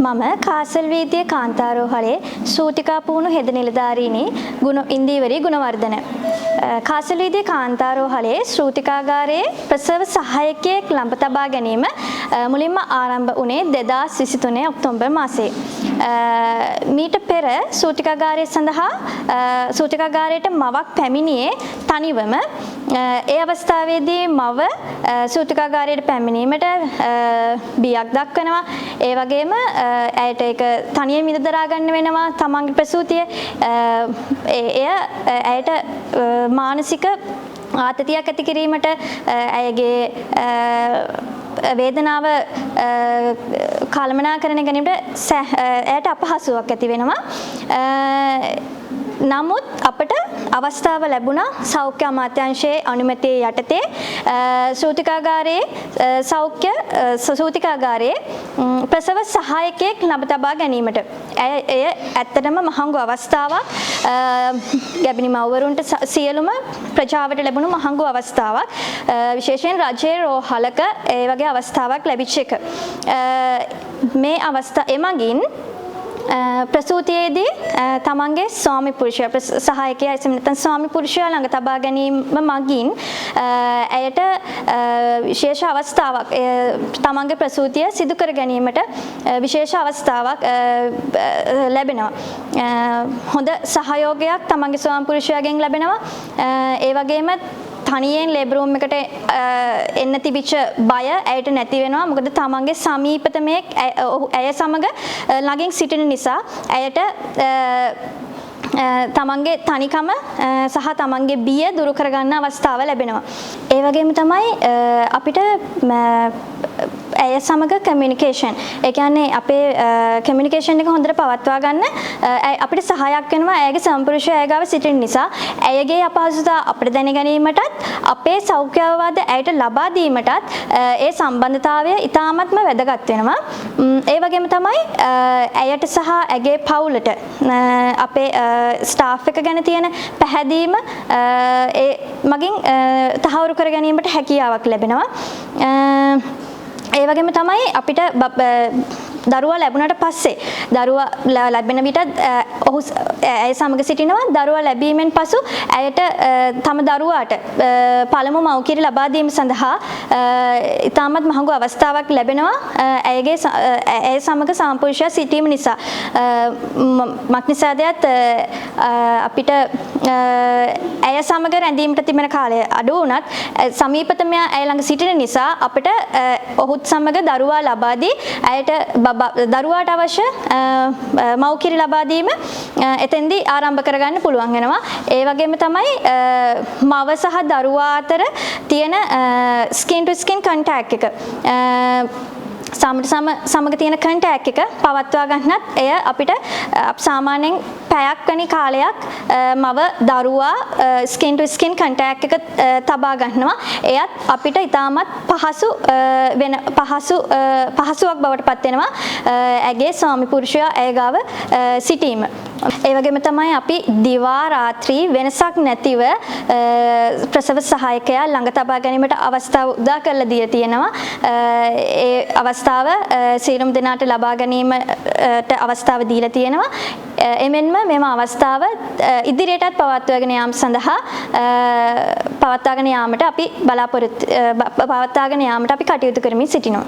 මම කාසල් වීදියේ කාන්තාරෝහලේ සූතිකා පුහුණු හෙද නිලධාරීනි ඉන්දීවරි ගුණවර්ධන. කාසල් වීදියේ කාන්තාරෝහලේ ශ්‍රූතිකාගාරයේ ප්‍රසව සහායකයෙක් ළඟ තබා ගැනීම මුලින්ම ආරම්භ වුණේ 2023 ඔක්තෝබර් මාසයේ. මීට පෙර සූතිකාගාරය සඳහා සූතිකාගාරයට මවක් පැමිණියේ තනිවම. ඒ අවස්ථාවේදී මව සූතිකාගාරයට පැමිණීමට බියක් දක්වනවා. ඒ වගේම ඇයට ඒක තනියම ඉඳ දරා ගන්න වෙනවා තමන්ගේ ප්‍රසූතිය. එය ඇයට මානසික ආතතියක් ඇති කිරීමට ඇයගේ වේදනාව කළමනාකරණය ගැනීමට ඇයට අපහසුාවක් ඇති වෙනවා. නමුත් අපට අවස්ථාව ලැබුණා සෞඛ්‍ය අමාත්‍යාංශයේ අනුමැතිය යටතේ සූතිකාගාරයේ ප්‍රසව සහායකයෙක් ළඟ තබා ගැනීමට. එය ඇත්තටම මහඟු අවස්ථාවක්. ගැබිණි මව්වරුන්ට සියලුම ප්‍රජාවට ලැබුණු මහඟු අවස්ථාවක්. විශේෂයෙන් රජයේ රෝහලක ඒ වගේ අවස්ථාවක් ලැබිච්ච එක. මේ අවස්ථාව එමගින් ප්‍රසූතියේදී තමන්ගේ ස්වාමි පුරුෂයා සහායකයා නැත්නම් ස්වාමි පුරුෂයා ළඟ තබා ගැනීම මගින් ඇයට විශේෂ අවස්ථාවක් තමන්ගේ ප්‍රසූතිය සිදු කර ගැනීමට විශේෂ අවස්ථාවක් ලැබෙනවා. හොඳ සහයෝගයක් තමන්ගේ ස්වාමි පුරුෂයාගෙන් ලැබෙනවා. ඒ වගේම තනියෙන් ලේබර් රූම් එකට එන්න තිබිච්ච බය ඇයට නැති වෙනවා. මොකද තමන්ගේ සමීපතමේ ඇය සමග ළඟින් සිටින නිසා ඇයට තමන්ගේ තනිකම සහ තමන්ගේ බිය දුරු කරගන්න අවස්ථාව ලැබෙනවා. ඒ වගේම තමයි අපිට ඇය සමග කමියුනිකේෂන්. ඒ කියන්නේ අපේ කමියුනිකේෂන් එක හොඳට පවත්වා ගන්න අපිට සහායක් වෙනවා ඇයගේ සම්පූර්ණ ඇය ගාව සිටින නිසා. ඇයගේ අපහසුතා අපිට දැන ගැනීමටත් අපේ සෞඛ්‍ය අවවාද ඇයට ලබා දීමටත් ඒ සම්බන්ධතාවය ඉතාමත්ම වැදගත් වෙනවා. ඒ වගේම තමයි ඇයට සහ ඇගේ පවුලට අපේ ස්ටාෆ් එක ගැන තියෙන පැහැදීම ඒ මගින් තහවුරු කර ගැනීමට හැකියාවක් ලැබෙනවා. ඒ වගේම තමයි අපිට දරුවා ලැබුණට පස්සේ දරුවා ලැබෙන විට ඔහු ඇය සමග සිටිනවා. දරුවා ලැබීමෙන් පසු ඇයට තම දරුවාට පළමු මව්කිරි ලබා දීම සඳහා ඉතාමත් මහඟු අවස්ථාවක් ලැබෙනවා. ඇය සමග සම්පූර්ණය සිටීම නිසා මක්නිසාදයට අපිට ඇය සමග රැඳීමට තිබෙන කාලය අඩු වුණත් සමීපතම ඇය ළඟ සිටින නිසා අපිට ඔහුත් සමග දරුවා ලබා දී ඇයට දරුවාට අවශ්‍ය මව්කිරි ලබා දීම එතෙන්දී ආරම්භ කරගන්න පුළුවන් වෙනවා. ඒ වගේම තමයි මව සහ දරුවා අතර තියෙන ස්කින් ටු ස්කින් කන්ටැක්ට් එක සමග තියෙන කන්ටැක්ට් එක පවත්වා ගන්නත් එය අපිට සාමාන්‍යයෙන් පැයක් වැනි කාලයක් මව දරුවා ස්කින් ටු ස්කින් කන්ටැක්ට් එක තබා ගන්නවා. එයත් අපිට ඉතාමත් පහසුවක් බවට පත් වෙනවා ඇගේ ස්වාමි පුරුෂයා ඇය ගාව සිටීම. ඒ වගේම තමයි අපි දිවා රාත්‍රී වෙනසක් නැතිව ප්‍රසව සහායකයා ළඟ තබා ගැනීමට අවස්ථාව උදා කරලා දීලා තියෙනවා. ඒ අවස්ථාව සියලුම දෙනාට ලබා ගැනීමට අවස්ථාව දීලා තියෙනවා. එමෙන්ම මෙම අවස්ථාව ඉදිරියටත් පවත්වාගෙන යාම සඳහා පවත්වාගෙන යාමට අපි කටයුතු කරමින් සිටිනවා.